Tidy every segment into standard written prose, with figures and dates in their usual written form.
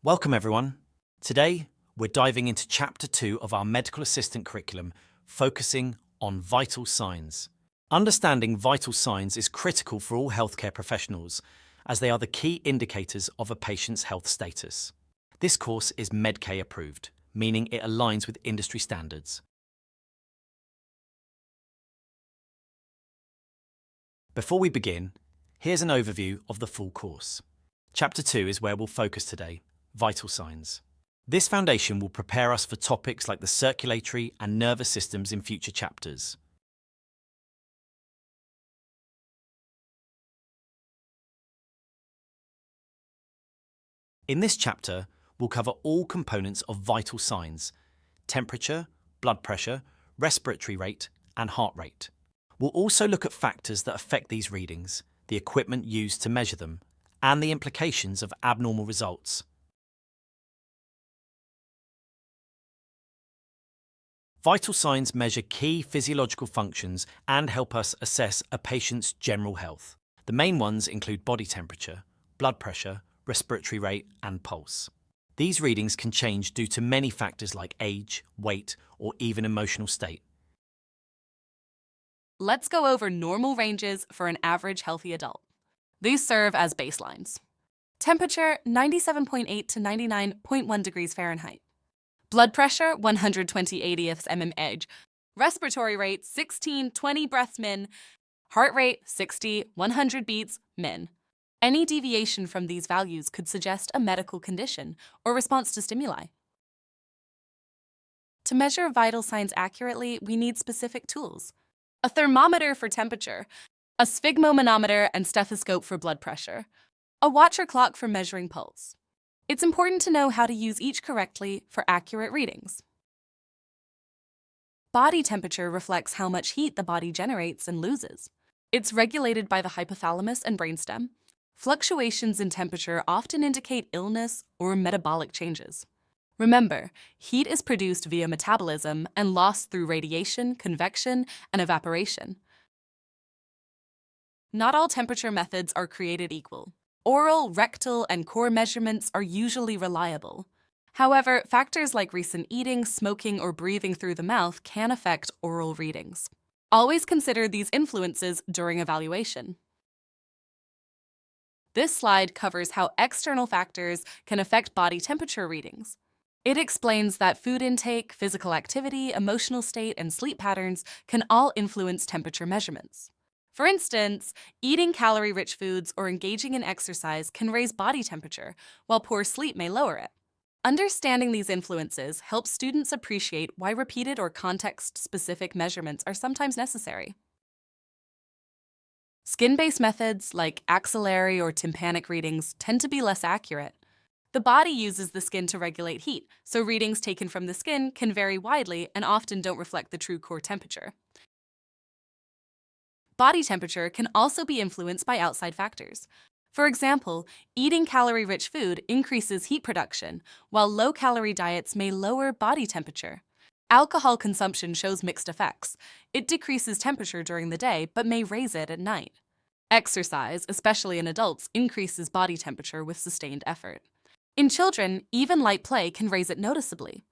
Welcome everyone. Today, we're diving into Chapter 2 of our medical assistant curriculum, focusing on vital signs. Understanding vital signs is critical for all healthcare professionals, as they are the key indicators of a patient's health status. This course is Med-K approved, meaning it aligns with industry standards. Before we begin, here's an overview of the full course. Chapter 2 is where we'll focus today, vital signs. This foundation will prepare us for topics like the circulatory and nervous systems in future chapters. In this chapter, we'll cover all components of vital signs: temperature, blood pressure, respiratory rate, and heart rate. We'll also look at factors that affect these readings, the equipment used to measure them, and the implications of abnormal results. Vital signs measure key physiological functions and help us assess a patient's general health. The main ones include body temperature, blood pressure, respiratory rate, and pulse. These readings can change due to many factors like age, weight, or even emotional state. Let's go over normal ranges for an average healthy adult. These serve as baselines. Temperature 97.8 to 99.1 degrees Fahrenheit. Blood pressure 120/80ths mmHg. Respiratory rate 16-20 breaths min. Heart rate 60-100 beats min. Any deviation from these values could suggest a medical condition or response to stimuli. To measure vital signs accurately, we need specific tools: a thermometer for temperature, a sphygmomanometer and stethoscope for blood pressure, a watch or clock for measuring pulse. It's important to know how to use each correctly for accurate readings. Body temperature reflects how much heat the body generates and loses. It's regulated by the hypothalamus and brainstem. Fluctuations in temperature often indicate illness or metabolic changes. Remember, heat is produced via metabolism and lost through radiation, convection, and evaporation. Not all temperature methods are created equal. Oral, rectal, and core measurements are usually reliable. However, factors like recent eating, smoking, or breathing through the mouth can affect oral readings. Always consider these influences during evaluation. This slide covers how external factors can affect body temperature readings. It explains that food intake, physical activity, emotional state, and sleep patterns can all influence temperature measurements. For instance, eating calorie-rich foods or engaging in exercise can raise body temperature, while poor sleep may lower it. Understanding these influences helps students appreciate why repeated or context-specific measurements are sometimes necessary. Skin-based methods like axillary or tympanic readings tend to be less accurate. The body uses the skin to regulate heat, so readings taken from the skin can vary widely and often don't reflect the true core temperature. Body temperature can also be influenced by outside factors. For example, eating calorie-rich food increases heat production, while low-calorie diets may lower body temperature. Alcohol consumption shows mixed effects. It decreases temperature during the day, but may raise it at night. Exercise, especially in adults, increases body temperature with sustained effort. In children, even light play can raise it noticeably.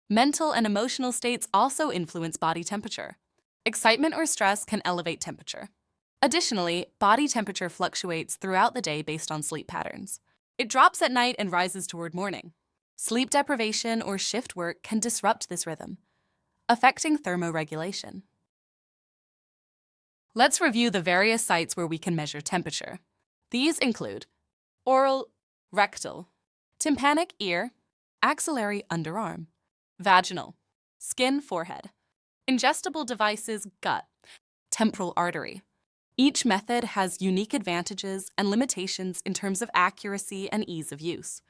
Mental and emotional states also influence body temperature. Excitement or stress can elevate temperature. Additionally, body temperature fluctuates throughout the day based on sleep patterns. It drops at night and rises toward morning. Sleep deprivation or shift work can disrupt this rhythm, affecting thermoregulation. Let's review the various sites where we can measure temperature. These include oral, rectal, tympanic ear, axillary underarm, vaginal, skin forehead, ingestible devices gut, temporal artery. Each method has unique advantages and limitations in terms of accuracy and ease of use.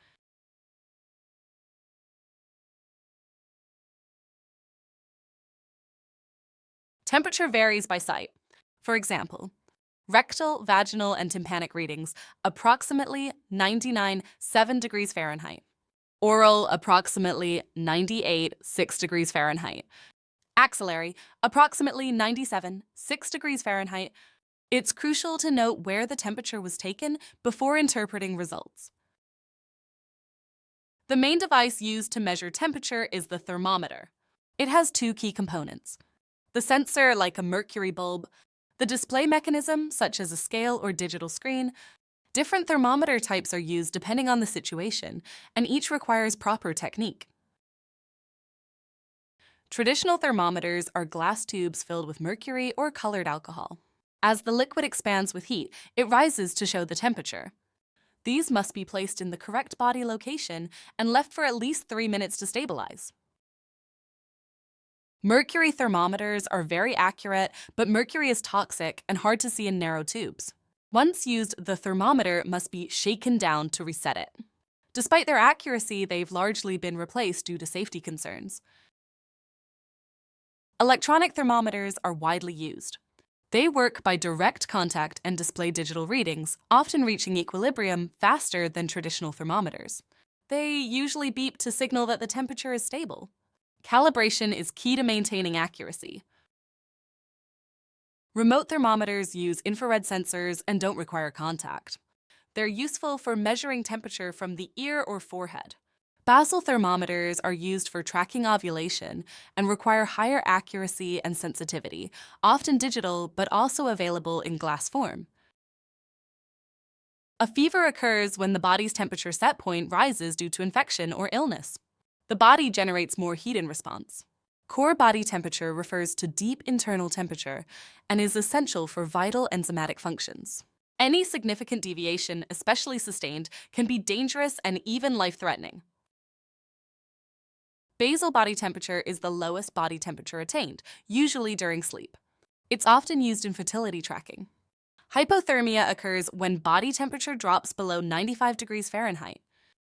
Temperature varies by site. For example, rectal, vaginal, and tympanic readings approximately 99.7 degrees Fahrenheit. Oral approximately 98.6 degrees Fahrenheit. Axillary approximately 97.6 degrees Fahrenheit. It's crucial to note where the temperature was taken before interpreting results. The main device used to measure temperature is the thermometer. It has two key components: the sensor, like a mercury bulb, the display mechanism, such as a scale or digital screen. Different thermometer types are used depending on the situation, and each requires proper technique. Traditional thermometers are glass tubes filled with mercury or colored alcohol. As the liquid expands with heat, it rises to show the temperature. These must be placed in the correct body location and left for at least 3 minutes to stabilize. Mercury thermometers are very accurate, but mercury is toxic and hard to see in narrow tubes. Once used, the thermometer must be shaken down to reset it. Despite their accuracy, they've largely been replaced due to safety concerns. Electronic thermometers are widely used. They work by direct contact and display digital readings, often reaching equilibrium faster than traditional thermometers. They usually beep to signal that the temperature is stable. Calibration is key to maintaining accuracy. Remote thermometers use infrared sensors and don't require contact. They're useful for measuring temperature from the ear or forehead. Basal thermometers are used for tracking ovulation and require higher accuracy and sensitivity, often digital but also available in glass form. A fever occurs when the body's temperature set point rises due to infection or illness. The body generates more heat in response. Core body temperature refers to deep internal temperature and is essential for vital enzymatic functions. Any significant deviation, especially sustained, can be dangerous and even life-threatening. Basal body temperature is the lowest body temperature attained, usually during sleep. It's often used in fertility tracking. Hypothermia occurs when body temperature drops below 95 degrees Fahrenheit.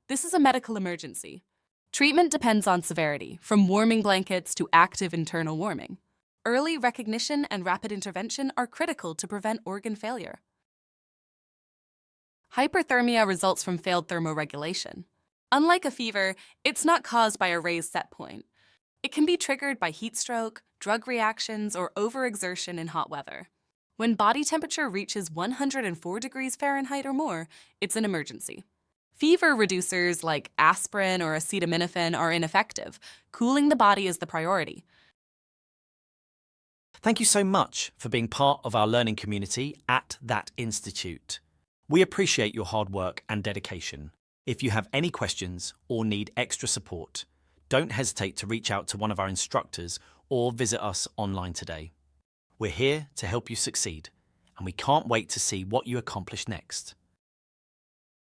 This is a medical emergency. Treatment depends on severity, from warming blankets to active internal warming. Early recognition and rapid intervention are critical to prevent organ failure. Hyperthermia results from failed thermoregulation. Unlike a fever, it's not caused by a raised set point. It can be triggered by heat stroke, drug reactions, or overexertion in hot weather. When body temperature reaches 104 degrees Fahrenheit or more, it's an emergency. Fever reducers like aspirin or acetaminophen are ineffective. Cooling the body is the priority. Thank you so much for being part of our learning community at that institute. We appreciate your hard work and dedication. If you have any questions or need extra support, don't hesitate to reach out to one of our instructors or visit us online today. We're here to help you succeed, and we can't wait to see what you accomplish next.